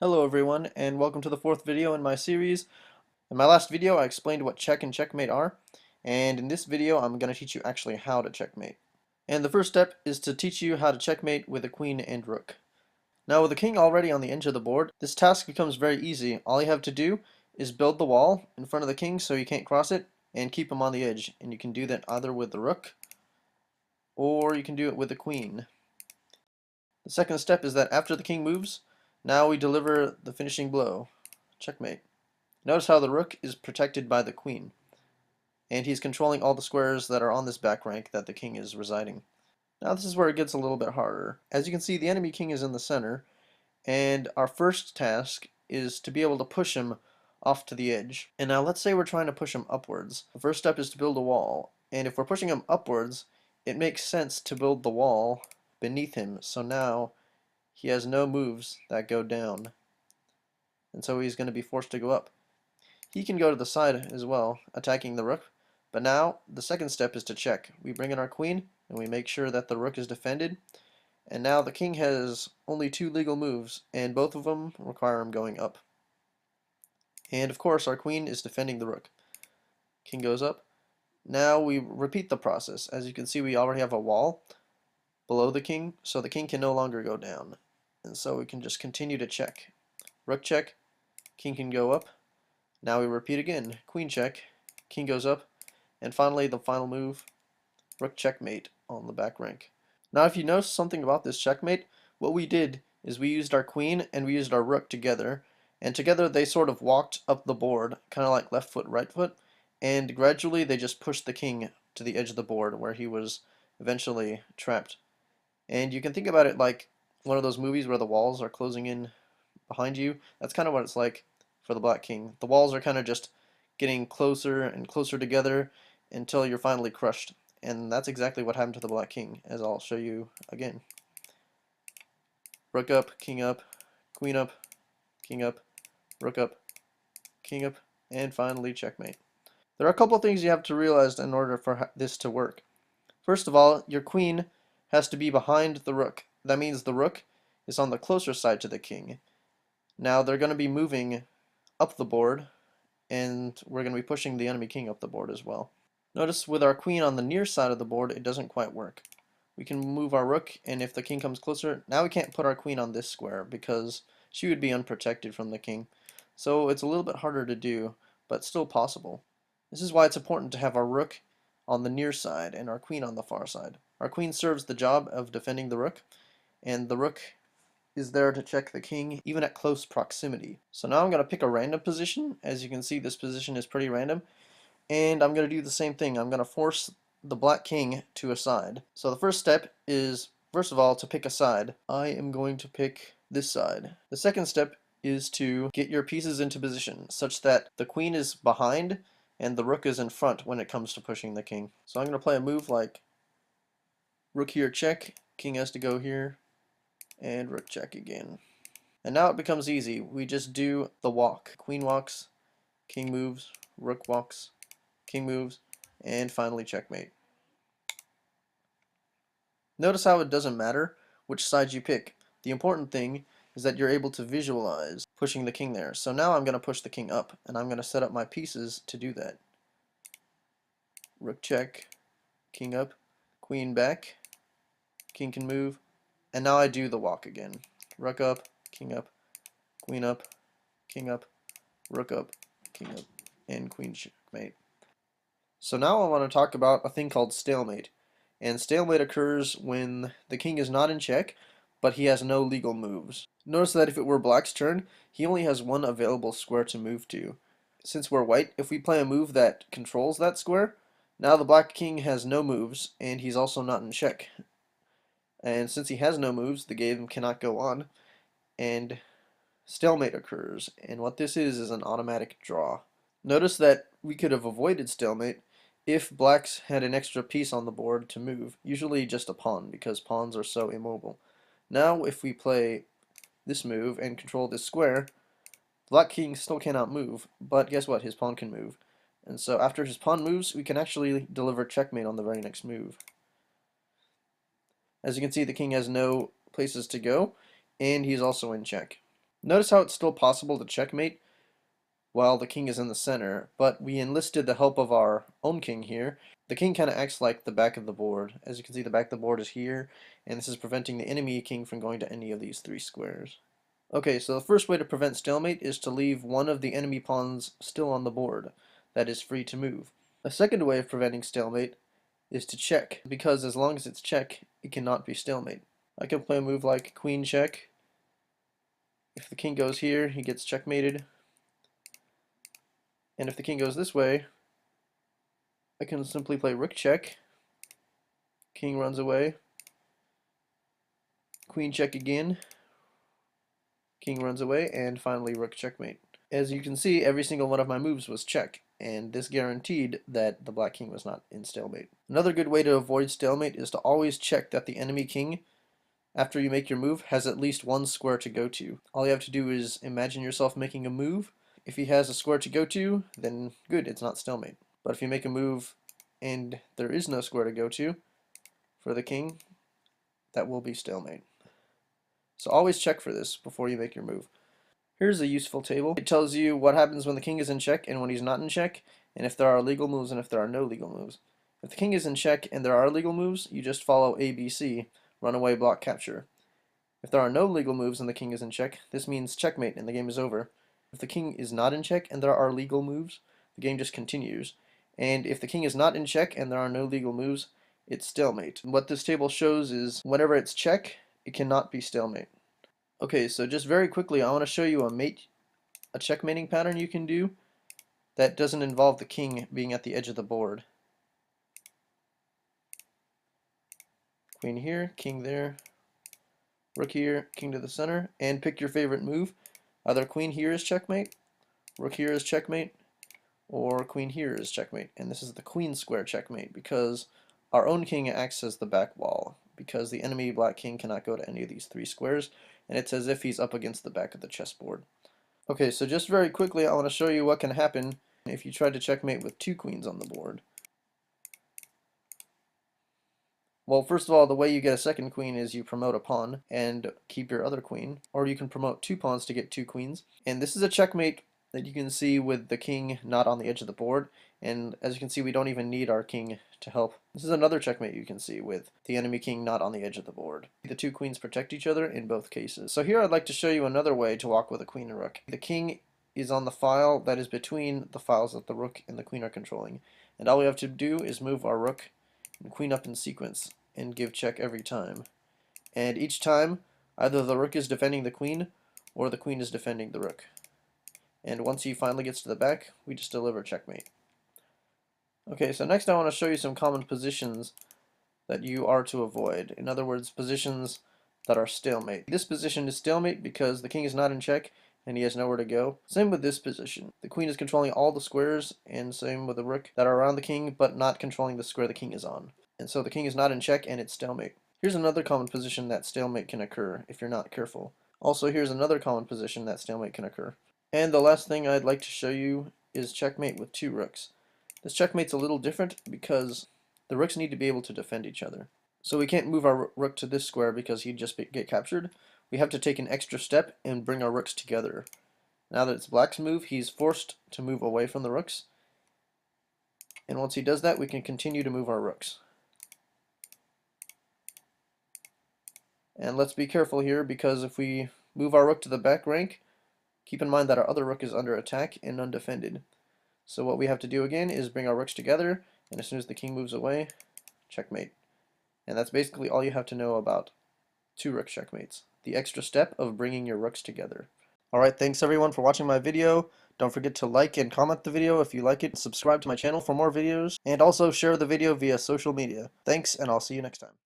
Hello everyone, and welcome to the fourth video in my series. In my last video I explained what check and checkmate are, and in this video I'm going to teach you actually how to checkmate. And the first step is to teach you how to checkmate with a queen and rook. Now with the king already on the edge of the board, this task becomes very easy. All you have to do is build the wall in front of the king so he can't cross it, and keep him on the edge. And you can do that either with the rook, or you can do it with the queen. The second step is that after the king moves, now we deliver the finishing blow, checkmate. Notice how the rook is protected by the queen, and he's controlling all the squares that are on this back rank that the king is residing. Now this is where it gets a little bit harder. As you can see, the enemy king is in the center, and our first task is to be able to push him off to the edge. And now let's say we're trying to push him upwards. The first step is to build a wall, and if we're pushing him upwards, it makes sense to build the wall beneath him, so now he has no moves that go down, and so he's going to be forced to go up. He can go to the side as well, attacking the rook, but now the second step is to check. We bring in our queen, and we make sure that the rook is defended, and now the king has only two legal moves, and both of them require him going up. And of course our queen is defending the rook. King goes up. Now we repeat the process. As you can see, we already have a wall below the king, so the king can no longer go down. And so we can just continue to check. Rook check, king can go up. Now we repeat again. Queen check, king goes up, and finally the final move, rook checkmate on the back rank. Now if you notice something about this checkmate, what we did is we used our queen and we used our rook together, and together they sort of walked up the board, kind of like left foot, right foot, and gradually they just pushed the king to the edge of the board where he was eventually trapped. And you can think about it like one of those movies where the walls are closing in behind you. That's kind of what it's like for the Black King. The walls are kind of just getting closer and closer together until you're finally crushed. And that's exactly what happened to the Black King, as I'll show you again. Rook up, king up, queen up, king up, rook up, king up, and finally checkmate. There are a couple of things you have to realize in order for this to work. First of all, your queen has to be behind the rook. That means the rook is on the closer side to the king. Now they're going to be moving up the board, and we're going to be pushing the enemy king up the board as well. Notice with our queen on the near side of the board, it doesn't quite work. We can move our rook, and if the king comes closer, now we can't put our queen on this square because she would be unprotected from the king. So it's a little bit harder to do, but still possible. This is why it's important to have our rook on the near side and our queen on the far side. Our queen serves the job of defending the rook, and the rook is there to check the king even at close proximity. So now I'm going to pick a random position. As you can see, this position is pretty random, and I'm going to do the same thing. I'm going to force the black king to a side. So the first step is, first of all, to pick a side. I am going to pick this side. The second step is to get your pieces into position such that the queen is behind and the rook is in front when it comes to pushing the king. So I'm going to play a move like rook here check, king has to go here, and rook check again. And now it becomes easy. We just do the walk. Queen walks, king moves, rook walks, king moves, and finally checkmate. Notice how it doesn't matter which side you pick. The important thing is that you're able to visualize pushing the king there. So now I'm going to push the king up, and I'm going to set up my pieces to do that. Rook check, king up, queen back, king can move, and now I do the walk again. Rook up, king up, queen up, king up, rook up, king up, and queen checkmate. So now I want to talk about a thing called stalemate. And stalemate occurs when the king is not in check, but he has no legal moves. Notice that if it were black's turn, he only has one available square to move to. Since we're white, if we play a move that controls that square, now the black king has no moves, and he's also not in check. And since he has no moves, the game cannot go on, and stalemate occurs. And what this is an automatic draw. Notice that we could have avoided stalemate if blacks had an extra piece on the board to move, usually just a pawn, because pawns are so immobile. Now if we play this move and control this square, black king still cannot move, but guess what, his pawn can move. And so after his pawn moves, we can actually deliver checkmate on the very next move. As you can see, the king has no places to go, and he's also in check. Notice how it's still possible to checkmate while the king is in the center, but we enlisted the help of our own king here. The king kind of acts like the back of the board. As you can see, the back of the board is here, and this is preventing the enemy king from going to any of these three squares. Okay, so the first way to prevent stalemate is to leave one of the enemy pawns still on the board that is free to move. A second way of preventing stalemate is to check, because as long as it's check, it cannot be stalemate. I can play a move like queen check. If the king goes here, he gets checkmated. And if the king goes this way, I can simply play rook check. King runs away. Queen check again. King runs away, and finally rook checkmate. As you can see, every single one of my moves was check, and this guaranteed that the black king was not in stalemate. Another good way to avoid stalemate is to always check that the enemy king, after you make your move, has at least one square to go to. All you have to do is imagine yourself making a move. If he has a square to go to, then good, it's not stalemate. But if you make a move and there is no square to go to for the king, that will be stalemate. So always check for this before you make your move. Here's a useful table. It tells you what happens when the king is in check and when he's not in check, and if there are legal moves and if there are no legal moves. If the king is in check and there are legal moves, you just follow ABC, run away, block, capture. If there are no legal moves and the king is in check, this means checkmate and the game is over. If the king is not in check and there are legal moves, the game just continues. And if the king is not in check and there are no legal moves, it's stalemate. What this table shows is whenever it's check, it cannot be stalemate. Okay, so just very quickly, I want to show you a checkmating pattern you can do that doesn't involve the king being at the edge of the board. Queen here, king there, rook here, king to the center, and pick your favorite move. Either queen here is checkmate, rook here is checkmate, or queen here is checkmate. And this is the queen square checkmate because our own king acts as the back wall because the enemy black king cannot go to any of these three squares, and it's as if he's up against the back of the chessboard. Okay, so just very quickly, I want to show you what can happen if you try to checkmate with two queens on the board. Well, first of all, the way you get a second queen is you promote a pawn and keep your other queen, or you can promote two pawns to get two queens. And this is a checkmate that you can see with the king not on the edge of the board, and as you can see, we don't even need our king to help. This is another checkmate you can see with the enemy king not on the edge of the board. The two queens protect each other in both cases. So here I'd like to show you another way to walk with a queen and rook. The king is on the file that is between the files that the rook and the queen are controlling, and all we have to do is move our rook and queen up in sequence and give check every time. And each time, either the rook is defending the queen or the queen is defending the rook. And once he finally gets to the back, we just deliver checkmate. Okay, so next I want to show you some common positions that you are to avoid. In other words, positions that are stalemate. This position is stalemate because the king is not in check and he has nowhere to go. Same with this position. The queen is controlling all the squares, and same with the rook that are around the king, but not controlling the square the king is on. And so the king is not in check and it's stalemate. Here's another common position that stalemate can occur if you're not careful. Also, here's another common position that stalemate can occur. And the last thing I'd like to show you is checkmate with two rooks. This checkmate's a little different because the rooks need to be able to defend each other. So we can't move our rook to this square because he'd just get captured. We have to take an extra step and bring our rooks together. Now that it's black's move, he's forced to move away from the rooks. And once he does that, we can continue to move our rooks. And let's be careful here because if we move our rook to the back rank, keep in mind that our other rook is under attack and undefended. So what we have to do again is bring our rooks together, and as soon as the king moves away, checkmate. And that's basically all you have to know about two rook checkmates. The extra step of bringing your rooks together. Alright, thanks everyone for watching my video. Don't forget to like and comment the video if you like it, subscribe to my channel for more videos, and also share the video via social media. Thanks, and I'll see you next time.